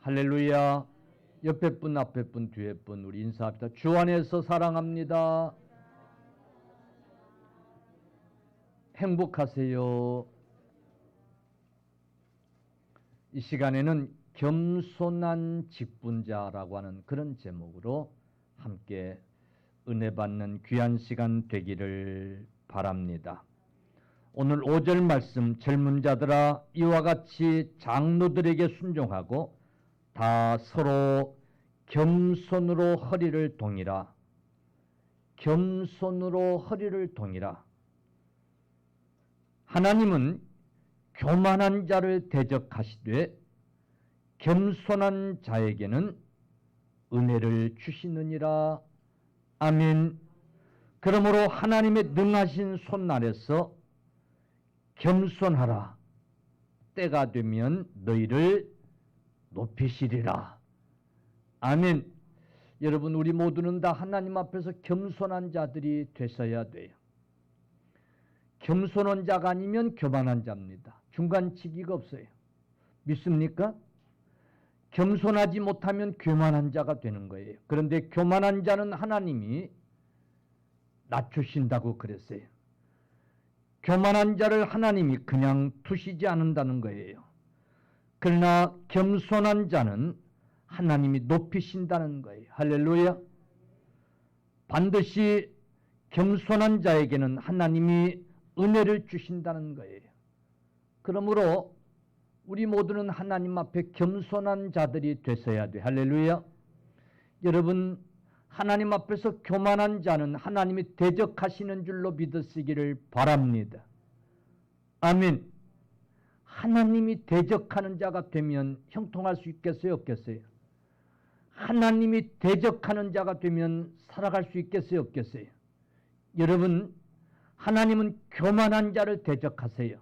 할렐루야. 옆에 분, 앞에 분, 뒤에 분 우리 인사합니다. 주 안에서 사랑합니다. 행복하세요. 이 시간에는 겸손한 직분자라고 하는 그런 제목으로 함께 은혜 받는 귀한 시간 되기를 바랍니다. 오늘 5절 말씀, 젊은 자들아 이와 같이 장로들에게 순종하고 다 서로 겸손으로 허리를 동이라. 겸손으로 허리를 동이라. 하나님은 교만한 자를 대적하시되 겸손한 자에게는 은혜를 주시느니라. 아멘. 그러므로 하나님의 능하신 손 아래서 겸손하라. 때가 되면 너희를 높이시리라. 아멘. 여러분, 우리 모두는 다 하나님 앞에서 겸손한 자들이 되셔야 돼요. 겸손한 자가 아니면 교만한 자입니다. 중간치기가 없어요. 믿습니까? 겸손하지 못하면 교만한 자가 되는 거예요. 그런데 교만한 자는 하나님이 낮추신다고 그랬어요. 교만한 자를 하나님이 그냥 두시지 않는다는 거예요. 그러나 겸손한 자는 하나님이 높이신다는 거예요. 할렐루야. 반드시 겸손한 자에게는 하나님이 은혜를 주신다는 거예요. 그러므로 우리 모두는 하나님 앞에 겸손한 자들이 되셔야 돼. 할렐루야. 여러분, 하나님 앞에서 교만한 자는 하나님이 대적하시는 줄로 믿으시기를 바랍니다. 아멘. 하나님이 대적하는 자가 되면 형통할 수 있겠어요? 없겠어요? 하나님이 대적하는 자가 되면 살아갈 수 있겠어요? 없겠어요? 여러분, 하나님은 교만한 자를 대적하세요.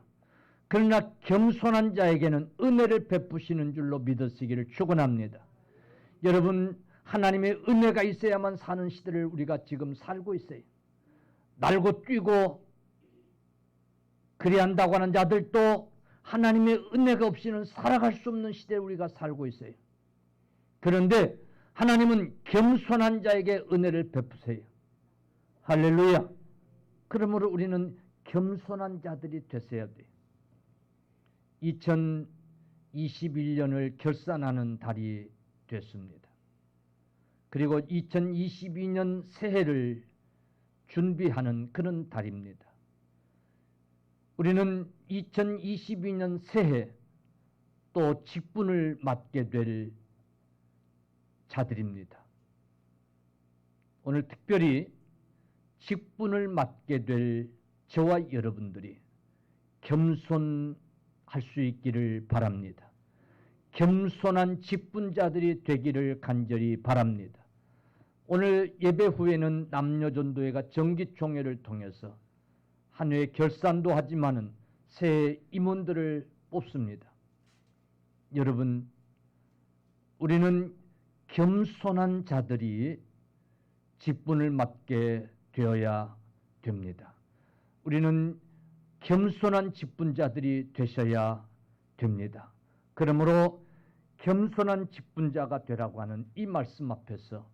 그러나 겸손한 자에게는 은혜를 베푸시는 줄로 믿으시기를 축원합니다. 여러분, 하나님의 은혜가 있어야만 사는 시대를 우리가 지금 살고 있어요. 날고 뛰고 그래야 한다고 하는 자들도 하나님의 은혜가 없이는 살아갈 수 없는 시대에 우리가 살고 있어요. 그런데 하나님은 겸손한 자에게 은혜를 베푸세요. 할렐루야. 그러므로 우리는 겸손한 자들이 되셔야 돼요. 2021년을 결산하는 달이 됐습니다. 그리고 2022년 새해를 준비하는 그런 달입니다. 우리는 2022년 새해 또 직분을 맡게 될 자들입니다. 오늘 특별히 직분을 맡게 될 저와 여러분들이 겸손할 수 있기를 바랍니다. 겸손한 직분자들이 되기를 간절히 바랍니다. 오늘 예배 후에는 남녀전도회가 정기총회를 통해서 한 회 결산도 하지만은 새 임원들을 뽑습니다. 여러분, 우리는 겸손한 자들이 직분을 맡게 되어야 됩니다. 우리는 겸손한 직분자들이 되셔야 됩니다. 그러므로 겸손한 직분자가 되라고 하는 이 말씀 앞에서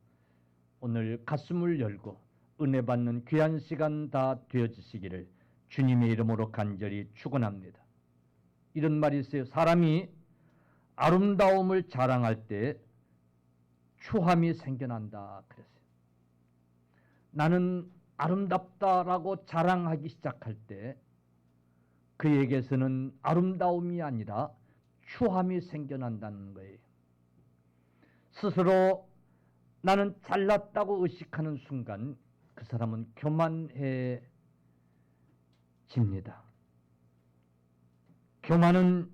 오늘 가슴을 열고 은혜 받는 귀한 시간 다 되어지시기를 주님의 이름으로 간절히 축원합니다. 이런 말이 있어요. 사람이 아름다움을 자랑할 때 추함이 생겨난다 그랬어요. 나는 아름답다라고 자랑하기 시작할 때 그에게서는 아름다움이 아니라 추함이 생겨난다는 거예요. 스스로 나는 잘났다고 의식하는 순간 그 사람은 교만해집니다. 교만은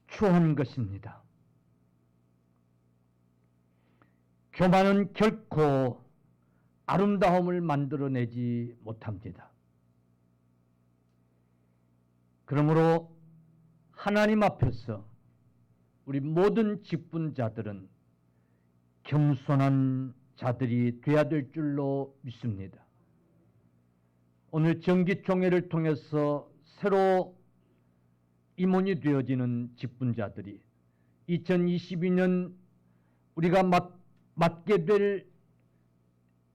추한 것입니다. 교만은 결코 아름다움을 만들어내지 못합니다. 그러므로 하나님 앞에서 우리 모든 직분자들은 겸손한 자들이 되어야 될 줄로 믿습니다. 오늘 정기총회를 통해서 새로 임원이 되어지는 직분자들이 2022년 우리가 맡게 될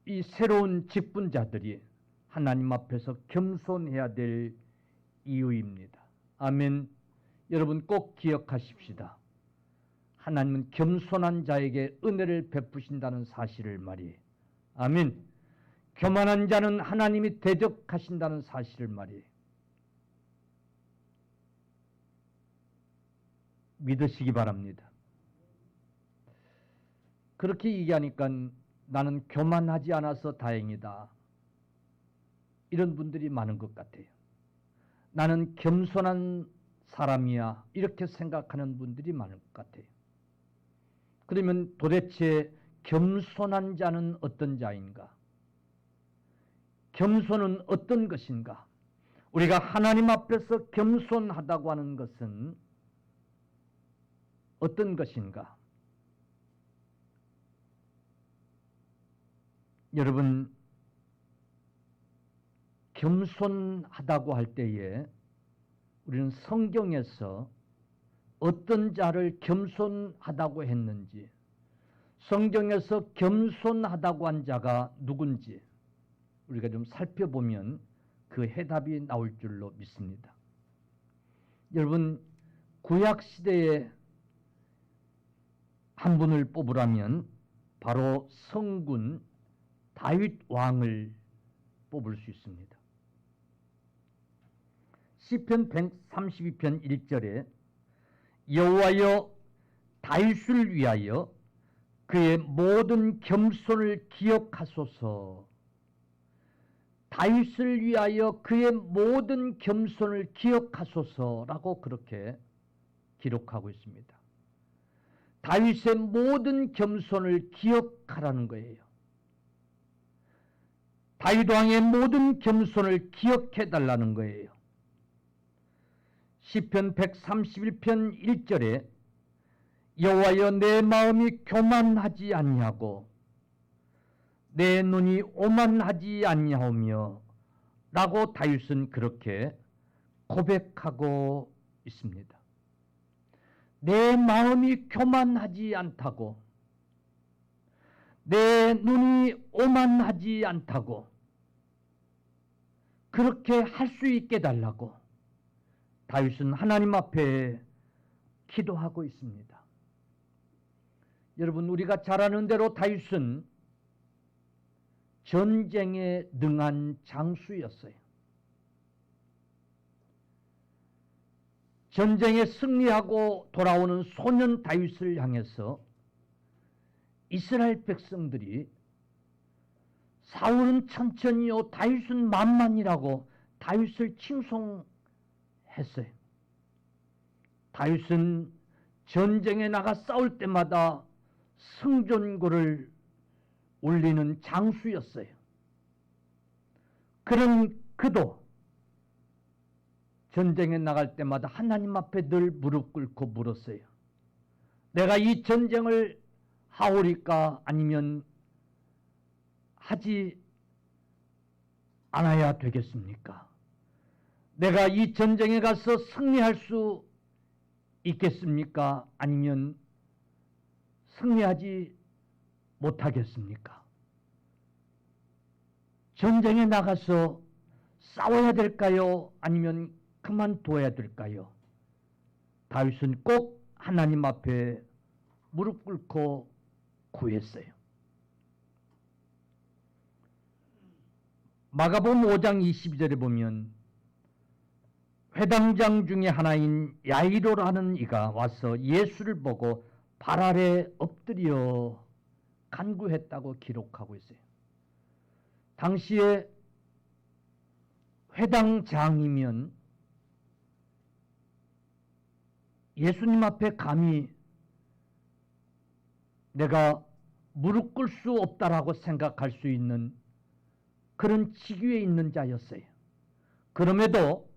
이 새로운 직분자들이 하나님 앞에서 겸손해야 될 이유입니다. 아멘. 여러분 꼭 기억하십시다. 하나님은 겸손한 자에게 은혜를 베푸신다는 사실을 말이에요. 아멘. 교만한 자는 하나님이 대적하신다는 사실을 말이에요. 믿으시기 바랍니다. 그렇게 얘기하니까 나는 교만하지 않아서 다행이다. 이런 분들이 많은 것 같아요. 나는 겸손한 사람이야. 이렇게 생각하는 분들이 많을 것 같아요. 그러면 도대체 겸손한 자는 어떤 자인가? 겸손은 어떤 것인가? 우리가 하나님 앞에서 겸손하다고 하는 것은 어떤 것인가? 여러분, 겸손하다고 할 때에 우리는 성경에서 어떤 자를 겸손하다고 했는지, 성경에서 겸손하다고 한 자가 누군지 우리가 좀 살펴보면 그 해답이 나올 줄로 믿습니다. 여러분, 구약시대에 한 분을 뽑으라면 바로 성군 다윗 왕을 뽑을 수 있습니다. 시편 132편 1절에 여호와여 다윗을 위하여 그의 모든 겸손을 기억하소서. 다윗을 위하여 그의 모든 겸손을 기억하소서라고 그렇게 기록하고 있습니다. 다윗의 모든 겸손을 기억하라는 거예요. 다윗 왕의 모든 겸손을 기억해 달라는 거예요. 시편 131편 1절에 여호와여 내 마음이 교만하지 아니하고 내 눈이 오만하지 아니하오며 라고 다윗은 그렇게 고백하고 있습니다. 내 마음이 교만하지 않다고, 내 눈이 오만하지 않다고, 그렇게 할 수 있게 달라고 다윗은 하나님 앞에 기도하고 있습니다. 여러분, 우리가 잘 아는 대로 다윗은 전쟁에 능한 장수였어요. 전쟁에 승리하고 돌아오는 소년 다윗을 향해서 이스라엘 백성들이 사울은 천천히요 다윗은 만만이라고 다윗을 칭송했어요. 다윗은 전쟁에 나가 싸울 때마다 승전고를 울리는 장수였어요. 그런 그도 전쟁에 나갈 때마다 하나님 앞에 늘 무릎 꿇고 물었어요. 내가 이 전쟁을 하오리까 아니면 하지 않아야 되겠습니까? 내가 이 전쟁에 가서 승리할 수 있겠습니까? 아니면 승리하지 못하겠습니까? 전쟁에 나가서 싸워야 될까요? 아니면 그만둬야 될까요? 다윗은 꼭 하나님 앞에 무릎 꿇고 구했어요. 마가복음 5장 22절에 보면 회당장 중에 하나인 야이로라는 이가 와서 예수를 보고 발 아래 엎드려 간구했다고 기록하고 있어요. 당시에 회당장이면 예수님 앞에 감히 내가 무릎 꿇을 수 없다라고 생각할 수 있는 그런 직위에 있는 자였어요. 그럼에도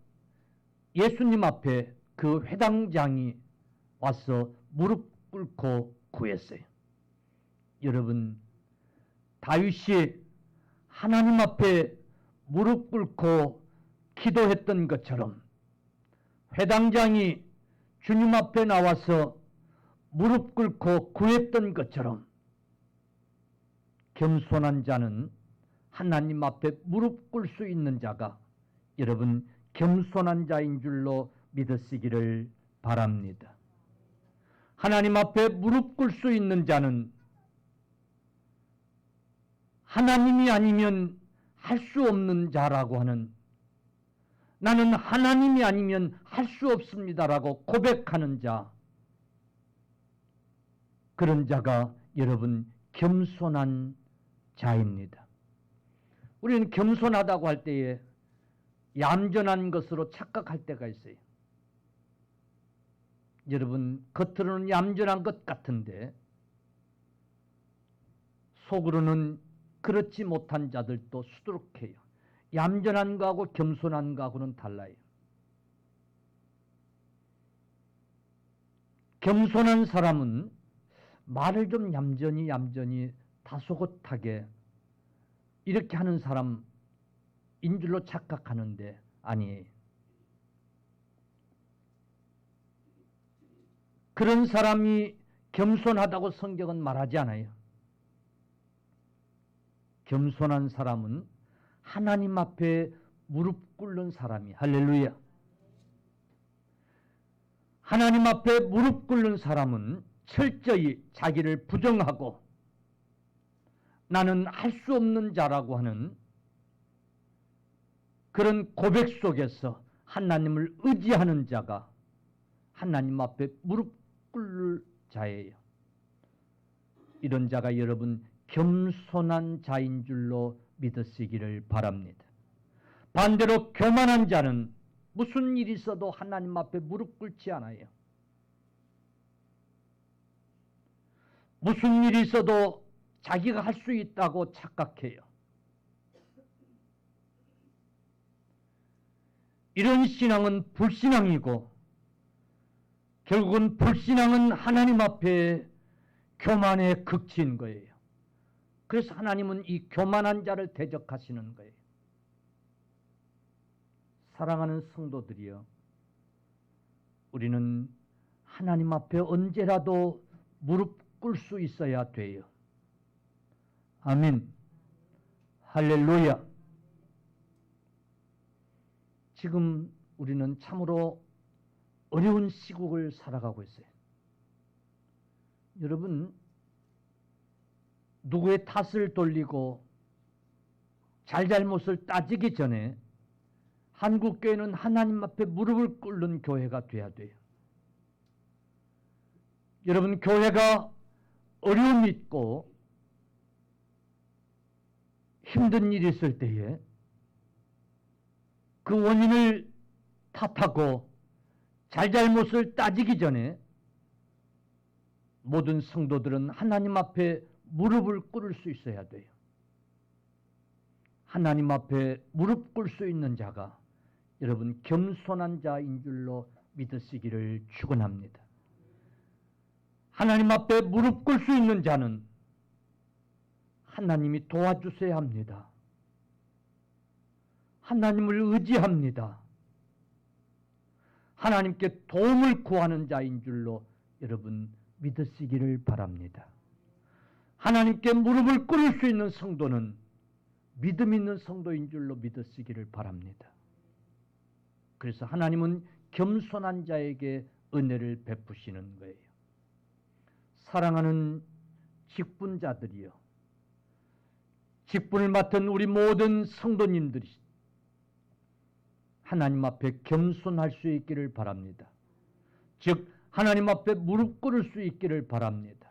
예수님 앞에 그 회당장이 와서 무릎 꿇고 구했어요. 여러분, 다윗이 하나님 앞에 무릎 꿇고 기도했던 것처럼 회당장이 주님 앞에 나와서 무릎 꿇고 구했던 것처럼 겸손한 자는 하나님 앞에 무릎 꿇을 수 있는 자가 여러분 겸손한 자인 줄로 믿으시기를 바랍니다. 하나님 앞에 무릎 꿇을 수 있는 자는 하나님이 아니면 할 수 없는 자라고 하는, 나는 하나님이 아니면 할 수 없습니다라고 고백하는 자, 그런 자가 여러분 겸손한 자입니다. 우리는 겸손하다고 할 때에 얌전한 것으로 착각할 때가 있어요. 여러분 겉으로는 얌전한 것 같은데 속으로는 그렇지 못한 자들도 수두룩해요. 얌전한 거하고 겸손한 거하고는 달라요. 겸손한 사람은 말을 좀 얌전히 다소곳하게 이렇게 하는 사람인 줄로 착각하는데 아니에요. 그런 사람이 겸손하다고 성경은 말하지 않아요. 겸손한 사람은 하나님 앞에 무릎 꿇는 사람이, 할렐루야. 하나님 앞에 무릎 꿇는 사람은 철저히 자기를 부정하고 나는 할 수 없는 자라고 하는 그런 고백 속에서 하나님을 의지하는 자가 하나님 앞에 무릎 꿇을 자예요. 이런 자가 여러분 겸손한 자인 줄로 믿으시기를 바랍니다. 반대로 교만한 자는 무슨 일이 있어도 하나님 앞에 무릎 꿇지 않아요. 무슨 일이 있어도 자기가 할 수 있다고 착각해요. 이런 신앙은 불신앙이고 결국은 불신앙은 하나님 앞에 교만의 극치인 거예요. 그래서 하나님은 이 교만한 자를 대적하시는 거예요. 사랑하는 성도들이여, 우리는 하나님 앞에 언제라도 무릎 꿇을 수 있어야 돼요. 아멘. 할렐루야. 지금 우리는 참으로 어려운 시국을 살아가고 있어요. 여러분, 누구의 탓을 돌리고 잘잘못을 따지기 전에 한국교회는 하나님 앞에 무릎을 꿇는 교회가 돼야 돼요. 여러분, 교회가 어려움이 있고 힘든 일이 있을 때에 그 원인을 탓하고 잘잘못을 따지기 전에 모든 성도들은 하나님 앞에 무릎을 꿇을 수 있어야 돼요. 하나님 앞에 무릎 꿇을 수 있는 자가 여러분 겸손한 자인 줄로 믿으시기를 축원합니다. 하나님 앞에 무릎 꿇을 수 있는 자는 하나님이 도와주셔야 합니다. 하나님을 의지합니다. 하나님께 도움을 구하는 자인 줄로 여러분 믿으시기를 바랍니다. 하나님께 무릎을 꿇을 수 있는 성도는 믿음 있는 성도인 줄로 믿으시기를 바랍니다. 그래서 하나님은 겸손한 자에게 은혜를 베푸시는 거예요. 사랑하는 직분자들이여, 직분을 맡은 우리 모든 성도님들이 하나님 앞에 겸손할 수 있기를 바랍니다. 즉 하나님 앞에 무릎 꿇을 수 있기를 바랍니다.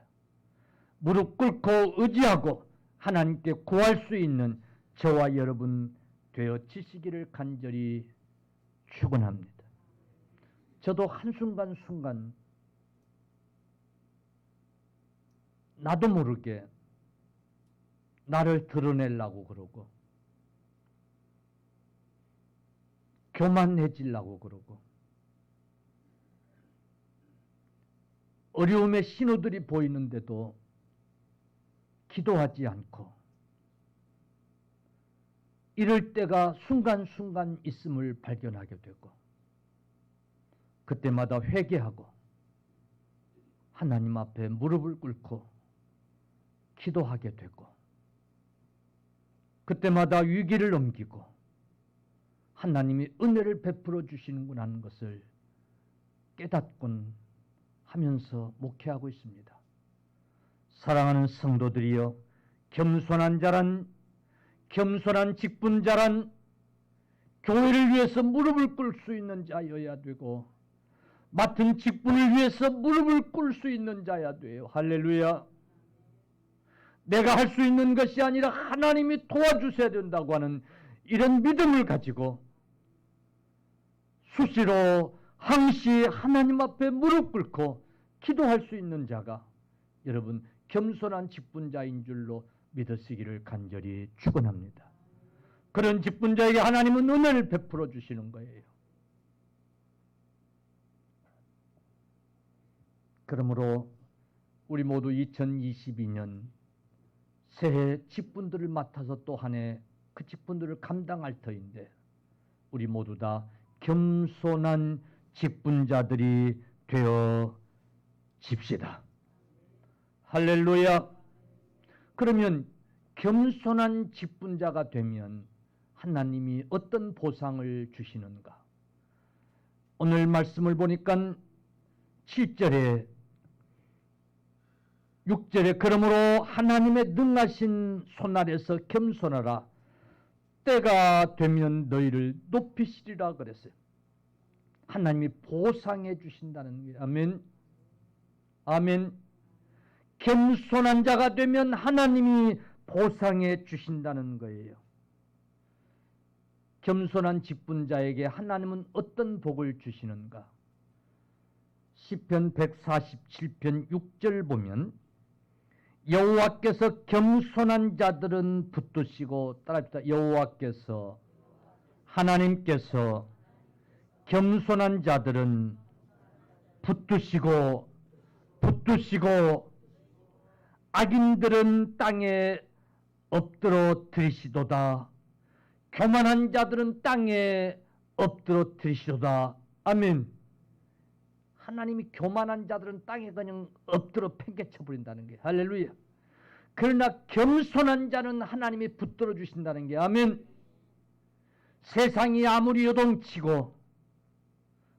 무릎 꿇고 의지하고 하나님께 구할 수 있는 저와 여러분 되어지시기를 간절히 축원합니다. 저도 한순간순간 나도 모르게 나를 드러내려고 그러고 교만해지려고 그러고 어려움의 신호들이 보이는데도 기도하지 않고 이럴 때가 순간순간 있음을 발견하게 되고 그때마다 회개하고 하나님 앞에 무릎을 꿇고 기도하게 되고 그때마다 위기를 넘기고 하나님이 은혜를 베풀어 주시는구나 하는 것을 깨닫곤 하면서 목회하고 있습니다. 사랑하는 성도들이여, 겸손한 자란, 겸손한 직분자란 교회를 위해서 무릎을 꿇을 수 있는 자여야 되고 맡은 직분을 위해서 무릎을 꿇을 수 있는 자여야 돼요. 할렐루야. 내가 할 수 있는 것이 아니라 하나님이 도와주셔야 된다고 하는 이런 믿음을 가지고 수시로 항시 하나님 앞에 무릎 꿇고 기도할 수 있는 자가 여러분 겸손한 직분자인 줄로 믿으시기를 간절히 축원합니다. 그런 직분자에게 하나님은 은혜를 베풀어 주시는 거예요. 그러므로 우리 모두 2022년 새해 직분들을 맡아서 또 한 해 그 직분들을 감당할 터인데 우리 모두 다 겸손한 직분자들이 되어 집시다. 할렐루야. 그러면 겸손한 직분자가 되면 하나님이 어떤 보상을 주시는가? 오늘 말씀을 보니까 7절에 6절에 그러므로 하나님의 능하신 손아래서 겸손하라. 때가 되면 너희를 높이시리라 그랬어요. 하나님이 보상해 주신다는 거예요. 아멘. 아멘. 겸손한 자가 되면 하나님이 보상해 주신다는 거예요. 겸손한 직분자에게 하나님은 어떤 복을 주시는가? 시편 147편 6절 보면 여호와께서 겸손한 자들은 붙드시고 따라합시다. 여호와께서 하나님께서 겸손한 자들은 붙드시고 악인들은 땅에 엎드러뜨리시도다. 교만한 자들은 땅에 엎드러뜨리시도다. 아멘. 하나님이 교만한 자들은 땅에 그냥 엎드러 팽개쳐 버린다는 게 할렐루야. 그러나 겸손한 자는 하나님이 붙들어 주신다는 게 아멘. 세상이 아무리 요동치고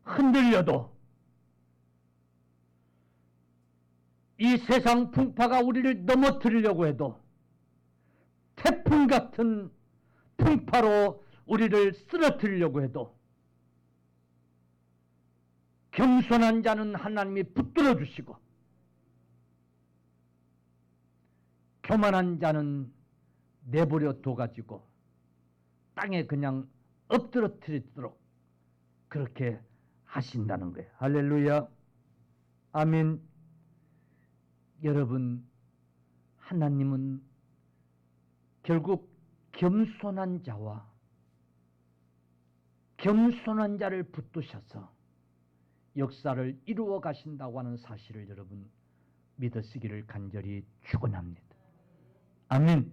흔들려도 이 세상 풍파가 우리를 넘어뜨리려고 해도 태풍 같은 풍파로 우리를 쓰러뜨리려고 해도 겸손한 자는 하나님이 붙들어 주시고 교만한 자는 내버려 둬가지고 땅에 그냥 엎드러뜨리도록 그렇게 하신다는 거예요. 할렐루야. 아멘. 여러분, 하나님은 결국 겸손한 자와 겸손한 자를 붙드셔서 역사를 이루어 가신다고 하는 사실을 여러분 믿으시기를 간절히 축원합니다. 아멘.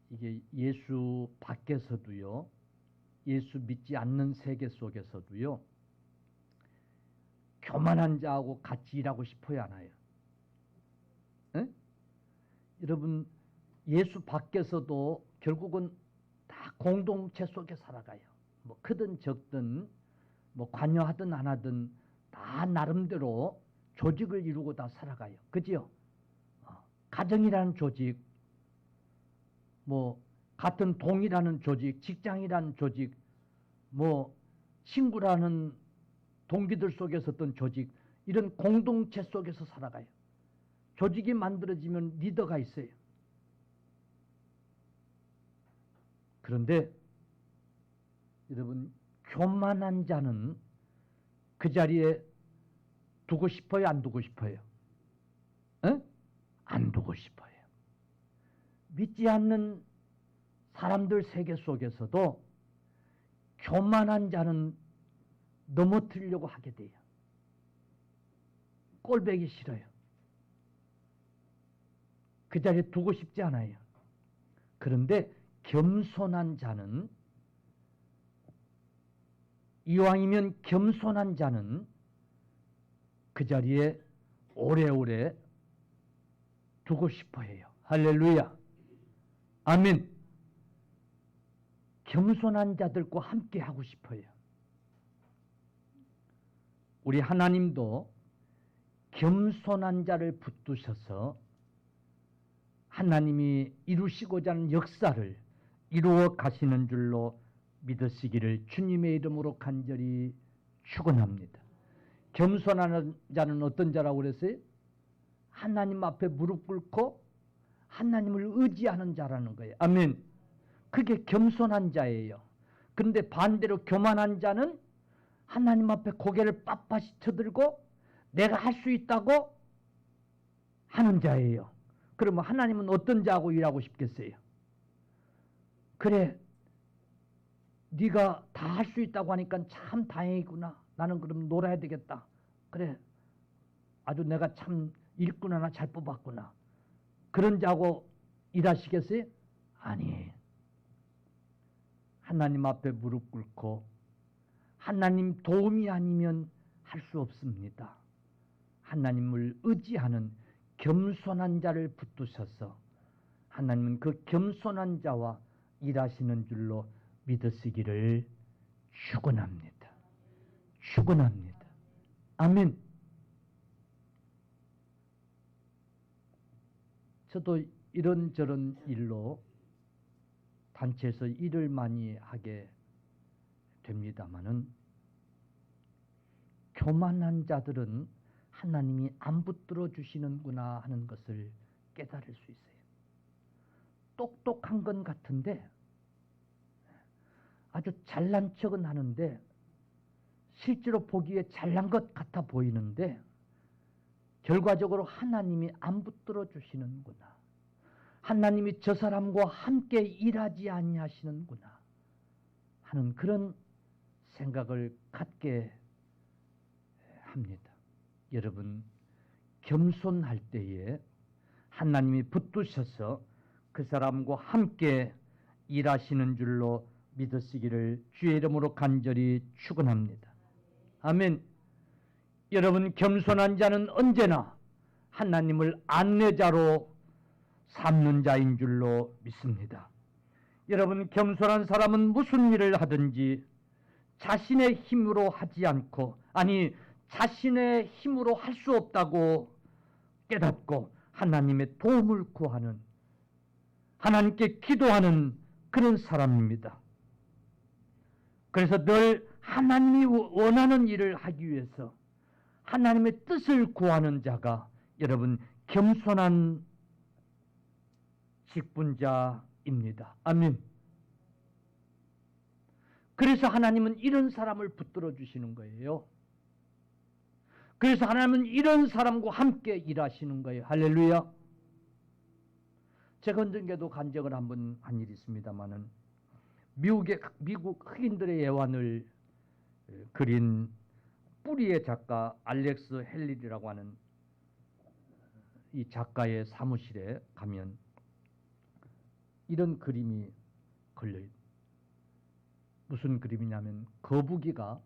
이게 예수 밖에서도요, 예수 믿지 않는 세계 속에서도요, 교만한 자하고 같이 일하고 싶어야 하나요? 에? 여러분, 예수 밖에서도 결국은 다 공동체 속에 살아가요. 뭐 크든 적든 뭐 관여하든 안 하든 다 나름대로 조직을 이루고 다 살아가요. 그지요? 가정이라는 조직, 뭐 같은 동이라는 조직, 직장이라는 조직, 뭐 친구라는 동기들 속에서 어떤 조직, 이런 공동체 속에서 살아가요. 조직이 만들어지면 리더가 있어요. 그런데 여러분, 교만한 자는 그 자리에 두고 싶어요? 안 두고 싶어요? 에? 안 두고 싶어요. 믿지 않는 사람들 세계 속에서도 교만한 자는 넘어뜨리려고 하게 돼요. 꼴보기 싫어요. 그 자리에 두고 싶지 않아요. 그런데 겸손한 자는, 이왕이면 겸손한 자는 그 자리에 오래오래 두고 싶어 해요. 할렐루야. 아멘. 겸손한 자들과 함께 하고 싶어요. 우리 하나님도 겸손한 자를 붙드셔서 하나님이 이루시고자 하는 역사를 이루어 가시는 줄로 믿으시기를 주님의 이름으로 간절히 축원합니다. 겸손한 자는 어떤 자라고 그랬어요? 하나님 앞에 무릎 꿇고 하나님을 의지하는 자라는 거예요. 아멘. 그게 겸손한 자예요. 그런데 반대로 교만한 자는 하나님 앞에 고개를 빳빳이 쳐들고 내가 할 수 있다고 하는 자예요. 그러면 하나님은 어떤 자하고 일하고 싶겠어요? 그래, 네가 다 할 수 있다고 하니까 참 다행이구나. 나는 그럼 놀아야 되겠다. 그래, 아주 내가 참 일꾼 하나 잘 뽑았구나. 그런 자하고 일하시겠어요? 아니, 하나님 앞에 무릎 꿇고 하나님 도움이 아니면 할 수 없습니다. 하나님을 의지하는 겸손한 자를 붙드셔서 하나님은 그 겸손한 자와 일하시는 줄로 믿으시기를 축원합니다. 축원합니다. 아멘. 저도 이런저런 일로 단체에서 일을 많이 하게 됩니다마는 교만한 자들은 하나님이 안 붙들어 주시는구나 하는 것을 깨달을 수 있어요. 똑똑한 건 같은데 아주 잘난 척은 하는데 실제로 보기에 잘난 것 같아 보이는데 결과적으로 하나님이 안 붙들어 주시는구나. 하나님이 저 사람과 함께 일하지 아니하시는구나 하는 그런 생각을 갖게 합니다. 여러분, 겸손할 때에 하나님이 붙드셔서 그 사람과 함께 일하시는 줄로 믿으시기를 주의 이름으로 간절히 축원합니다. 아멘. 여러분, 겸손한 자는 언제나 하나님을 안내자로 삼는 자인 줄로 믿습니다. 여러분, 겸손한 사람은 무슨 일을 하든지 자신의 힘으로 하지 않고, 아니 자신의 힘으로 할 수 없다고 깨닫고 하나님의 도움을 구하는, 하나님께 기도하는 그런 사람입니다. 그래서 늘 하나님이 원하는 일을 하기 위해서 하나님의 뜻을 구하는 자가 여러분 겸손한 직분자입니다. 아멘. 그래서 하나님은 이런 사람을 붙들어 주시는 거예요. 그래서 하나님은 이런 사람과 함께 일하시는 거예요. 할렐루야. 제가 언젠가도 간증을 한번 한 일이 있습니다만은 미국 흑인들의 예환을 그린 뿌리의 작가 알렉스 헬릴이라고 하는 이 작가의 사무실에 가면 이런 그림이 걸려요. 무슨 그림이냐면 거북이가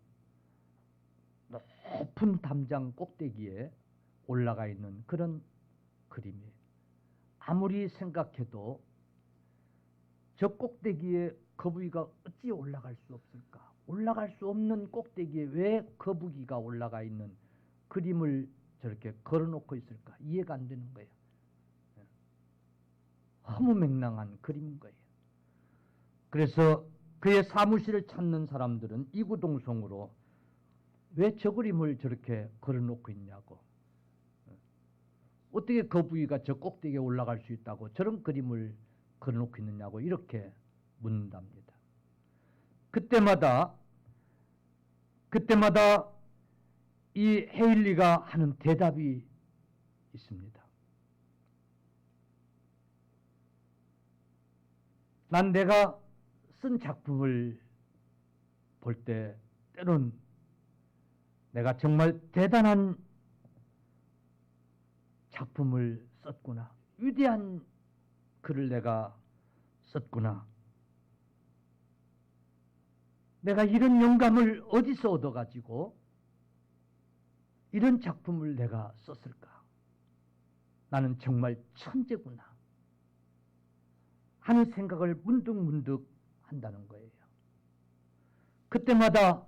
높은 담장 꼭대기에 올라가 있는 그런 그림이에요. 아무리 생각해도 저 꼭대기에 거북이가 어찌 올라갈 수 없을까? 올라갈 수 없는 꼭대기에 왜 거북이가 올라가 있는 그림을 저렇게 걸어놓고 있을까? 이해가 안 되는 거예요. 허무맹랑한 그림인 거예요. 그래서 그의 사무실을 찾는 사람들은 이구동성으로 왜 저 그림을 저렇게 걸어놓고 있냐고, 어떻게 거북이가 저 꼭대기에 올라갈 수 있다고 저런 그림을 걸어놓고 있느냐고 이렇게 묻는답니다. 그때마다 이 헤일리가 하는 대답이 있습니다. 난 내가 쓴 작품을 볼 때 때론 내가 정말 대단한 작품을 썼구나. 위대한 글을 내가 썼구나. 내가 이런 영감을 어디서 얻어가지고 이런 작품을 내가 썼을까? 나는 정말 천재구나 하는 생각을 문득문득 한다는 거예요. 그때마다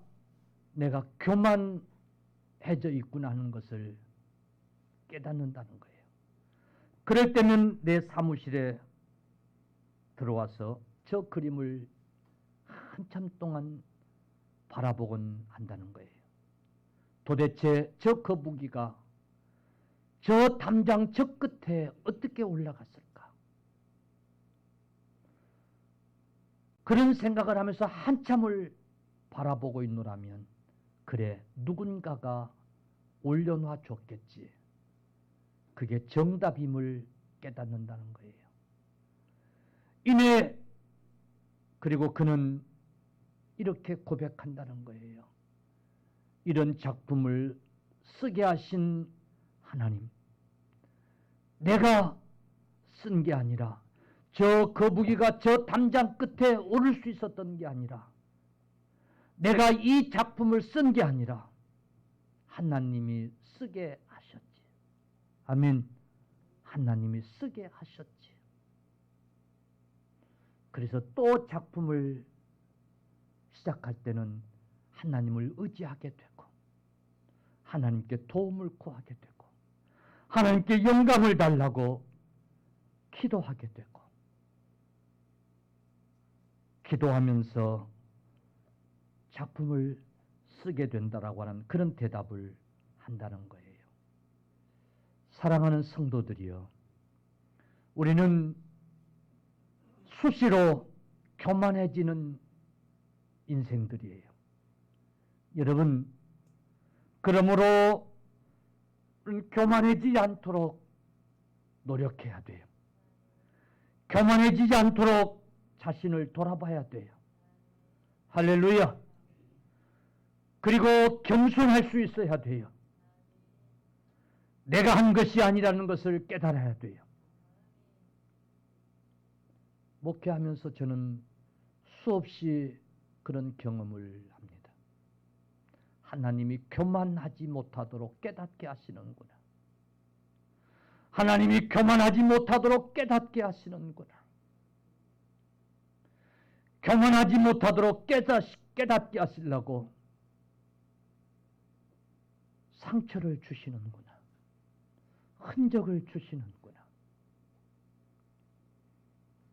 내가 교만해져 있구나 하는 것을 깨닫는다는 거예요. 그럴 때는 내 사무실에 들어와서 저 그림을 한참 동안 바라보곤 한다는 거예요. 도대체 저 거북이가 저 담장 저 끝에 어떻게 올라갔을까? 그런 생각을 하면서 한참을 바라보고 있노라면 그래, 누군가가 올려놔 줬겠지. 그게 정답임을 깨닫는다는 거예요. 이내 그리고 그는 이렇게 고백한다는 거예요. 이런 작품을 쓰게 하신 하나님, 내가 쓴 게 아니라 저 거북이가 저 담장 끝에 오를 수 있었던 게 아니라 내가 이 작품을 쓴 게 아니라 하나님이 쓰게 하셨지. 아멘. 하나님이 쓰게 하셨지. 그래서 또 작품을 시작할 때는 하나님을 의지하게 되고 하나님께 도움을 구하게 되고 하나님께 영감을 달라고 기도하게 되고 기도하면서 작품을 쓰게 된다라고 하는 그런 대답을 한다는 거예요. 사랑하는 성도들이여, 우리는 수시로 교만해지는 인생들이에요. 여러분, 그러므로 교만해지지 않도록 노력해야 돼요. 교만해지지 않도록 자신을 돌아봐야 돼요. 할렐루야. 그리고 겸손할 수 있어야 돼요. 내가 한 것이 아니라는 것을 깨달아야 돼요. 목회하면서 저는 수없이 그런 경험을 합니다. 하나님이 교만하지 못하도록 깨닫게 하시는구나. 하나님이 교만하지 못하도록 깨닫게 하시는구나. 교만하지 못하도록 깨닫게 하시려고 상처를 주시는구나. 흔적을 주시는구나.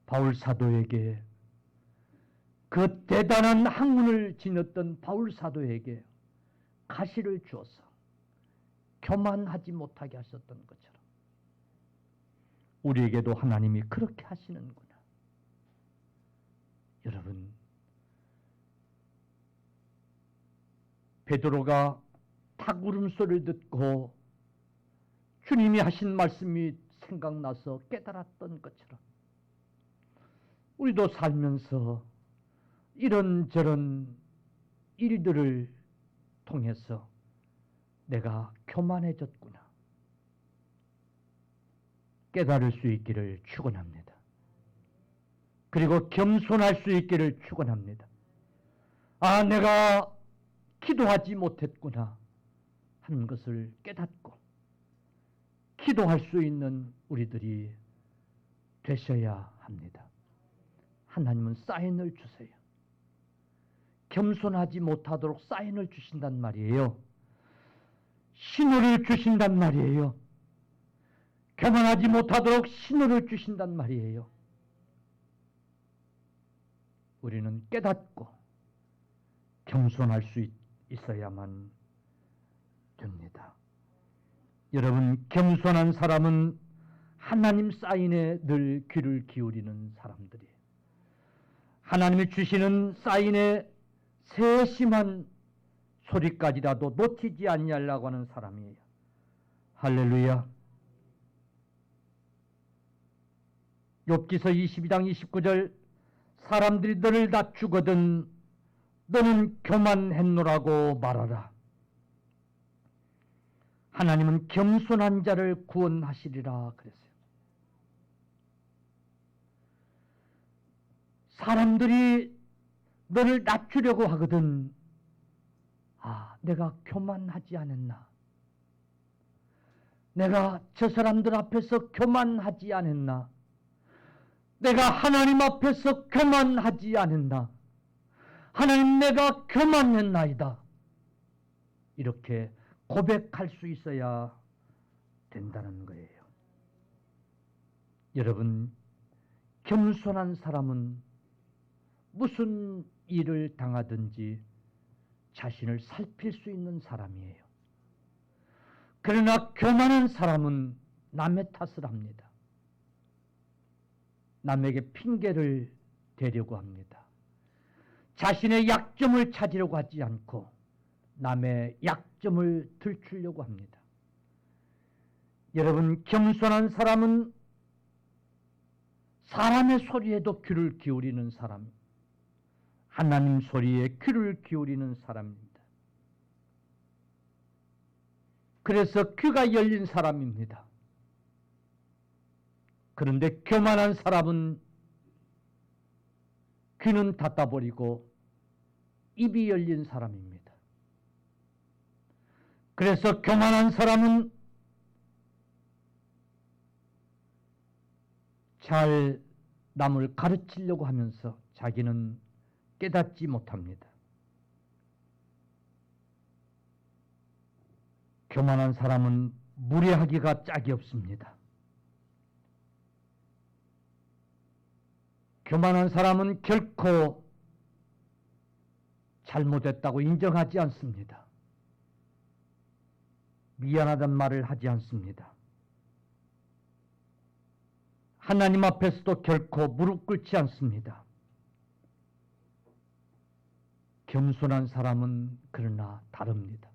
바울 사도에게, 그 대단한 학문을 지녔던 바울 사도에게 가시를 주어서 교만하지 못하게 하셨던 것처럼 우리에게도 하나님이 그렇게 하시는구나. 여러분, 베드로가 탁 울음소리를 듣고 주님이 하신 말씀이 생각나서 깨달았던 것처럼 우리도 살면서 이런저런 일들을 통해서 내가 교만해졌구나 깨달을 수 있기를 축원합니다. 그리고 겸손할 수 있기를 축원합니다. 아, 내가 기도하지 못했구나 하는 것을 깨닫고 기도할 수 있는 우리들이 되셔야 합니다. 하나님은 사인을 주세요. 겸손하지 못하도록 사인을 주신단 말이에요. 신호를 주신단 말이에요. 교만하지 못하도록 신호를 주신단 말이에요. 우리는 깨닫고 겸손할 수 있어야만 됩니다. 여러분, 겸손한 사람은 하나님 사인에 늘 귀를 기울이는 사람들이에요. 하나님이 주시는 사인에 세심한 소리까지라도 놓치지 아니하려고 하는 사람이에요. 할렐루야. 욥기서 22장 29절, 사람들이 너를 낮추거든 너는 교만했노라고 말하라. 하나님은 겸손한 자를 구원하시리라 그랬어요. 사람들이 너를 낮추려고 하거든, 아, 내가 교만하지 않았나? 내가 저 사람들 앞에서 교만하지 않았나? 내가 하나님 앞에서 교만하지 않았나? 하나님, 내가 교만했나이다. 이렇게 고백할 수 있어야 된다는 거예요. 여러분, 겸손한 사람은 무슨 일을 당하든지 자신을 살필 수 있는 사람이에요. 그러나 교만한 사람은 남의 탓을 합니다. 남에게 핑계를 대려고 합니다. 자신의 약점을 찾으려고 하지 않고 남의 약점을 들추려고 합니다. 여러분, 겸손한 사람은 사람의 소리에도 귀를 기울이는 사람, 하나님 소리에 귀를 기울이는 사람입니다. 그래서 귀가 열린 사람입니다. 그런데 교만한 사람은 귀는 닫아버리고 입이 열린 사람입니다. 그래서 교만한 사람은 잘 남을 가르치려고 하면서 자기는 깨닫지 못합니다. 교만한 사람은 무례하기가 짝이 없습니다. 교만한 사람은 결코 잘못했다고 인정하지 않습니다. 미안하단 말을 하지 않습니다. 하나님 앞에서도 결코 무릎 꿇지 않습니다. 겸손한 사람은 그러나 다릅니다.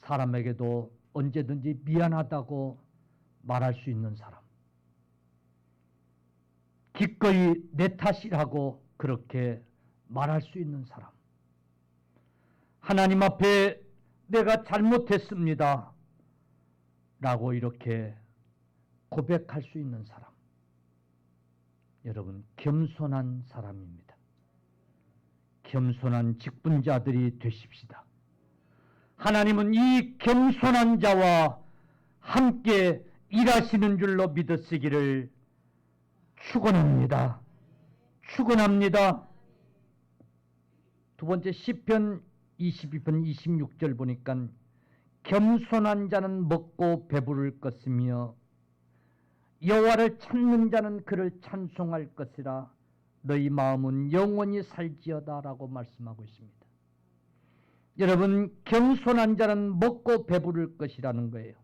사람에게도 언제든지 미안하다고 말할 수 있는 사람, 기꺼이 내 탓이라고 그렇게 말할 수 있는 사람, 하나님 앞에 내가 잘못했습니다 라고 이렇게 고백할 수 있는 사람, 여러분, 겸손한 사람입니다. 겸손한 직분자들이 되십시다. 하나님은 이 겸손한 자와 함께 일하시는 줄로 믿으시기를 축원합니다. 축원합니다. 두 번째 시편 22편 26절 보니까 겸손한 자는 먹고 배부를 것이며 여호와를 찾는 자는 그를 찬송할 것이라 너희 마음은 영원히 살지어다 라고 말씀하고 있습니다. 여러분, 겸손한 자는 먹고 배부를 것이라는 거예요.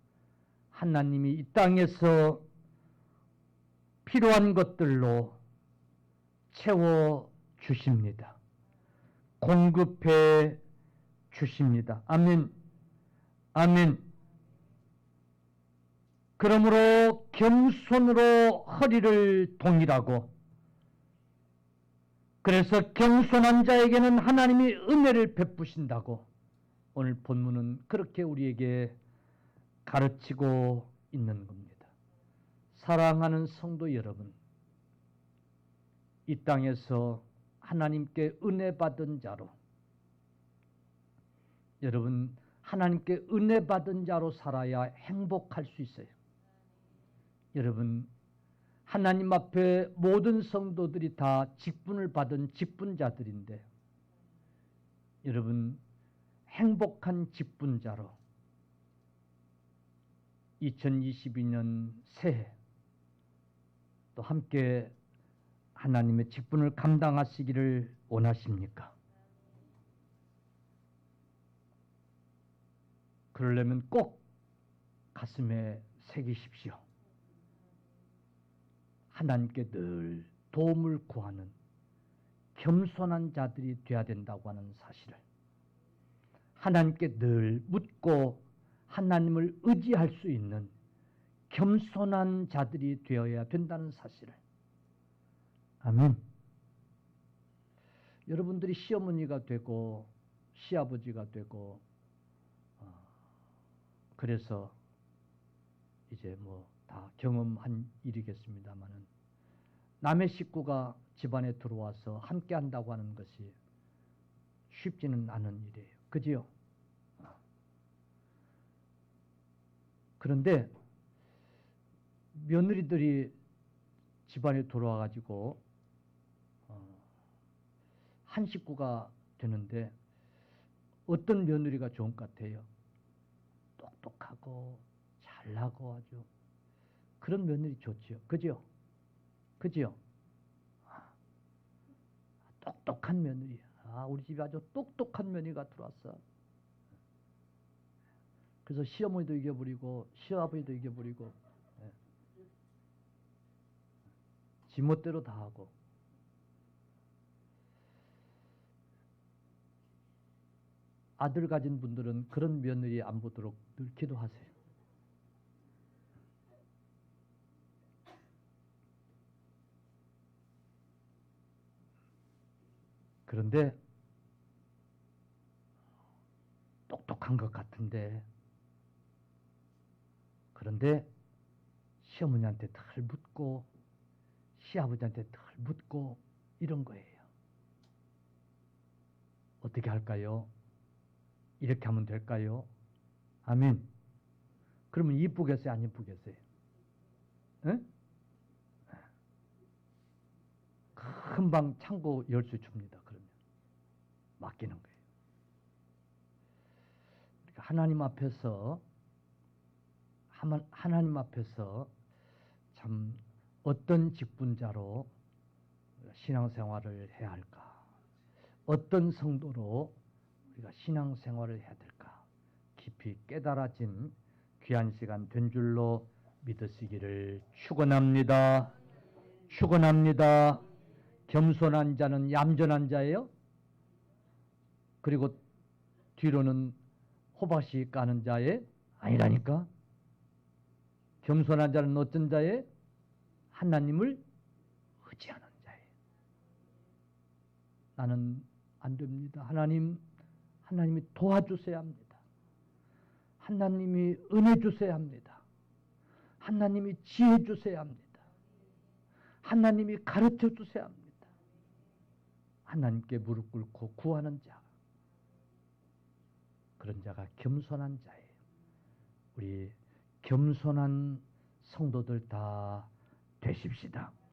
하나님이 이 땅에서 필요한 것들로 채워 주십니다. 공급해 주십니다. 아멘. 아멘. 그러므로 겸손으로 허리를 동일하고, 그래서 겸손한 자에게는 하나님이 은혜를 베푸신다고 오늘 본문은 그렇게 우리에게 가르치고 있는 겁니다. 사랑하는 성도 여러분, 이 땅에서 하나님께 은혜 받은 자로, 여러분, 하나님께 은혜 받은 자로 살아야 행복할 수 있어요. 여러분, 하나님 앞에 모든 성도들이 다 직분을 받은 직분자들인데, 여러분, 행복한 직분자로 2022년 새해 또 함께 하나님의 직분을 감당하시기를 원하십니까? 그러려면 꼭 가슴에 새기십시오. 하나님께 늘 도움을 구하는 겸손한 자들이 되어야 된다고 하는 사실을, 하나님께 늘 묻고 하나님을 의지할 수 있는 겸손한 자들이 되어야 된다는 사실을. 아멘. 여러분들이 시어머니가 되고 시아버지가 되고 그래서 이제 뭐 다 경험한 일이겠습니다만은, 남의 식구가 집안에 들어와서 함께 한다고 하는 것이 쉽지는 않은 일이에요. 그지요? 그런데 며느리들이 집안에 들어와가지고 한 식구가 되는데 어떤 며느리가 좋은 것 같아요? 똑똑하고 잘나고 아주 그런 며느리 좋지요. 그죠? 그죠? 똑똑한 며느리. 아, 우리 집에 아주 똑똑한 며느리가 들어왔어. 그래서 시어머니도 이겨버리고 시어아버지도 이겨버리고 지멋대로 다 하고. 아들 가진 분들은 그런 며느리 안 보도록 늘 기도하세요. 그런데 똑똑한 것 같은데 그런데 시어머니한테 덜 묻고 시아버지한테 덜 묻고 이런 거예요. 어떻게 할까요? 이렇게 하면 될까요? 아멘. 그러면 이쁘겠어요? 안 이쁘겠어요? 에? 금방 창고 열쇠 줍니다. 그러면 맡기는 거예요. 그러니까 하나님 앞에서 참 어떤 직분자로 신앙생활을 해야 할까? 어떤 성도로 우리가 신앙생활을 해야 될까? 깊이 깨달아진 귀한 시간 된 줄로 믿으시기를 축원합니다. 축원합니다. 겸손한 자는 얌전한 자예요. 그리고 뒤로는 호박씨 까는 자예? 아니라니까. 겸손한 자는 어떤 자예? 하나님을 의지하는 자예. 나는 안 됩니다. 하나님이 도와주셔야 합니다. 하나님이 은혜 주셔야 합니다. 하나님이 지혜 주셔야 합니다. 하나님이 가르쳐 주셔야 합니다. 하나님께 무릎 꿇고 구하는 자. 그런 자가 겸손한 자예요. 우리 겸손한 성도들 다 되십시다.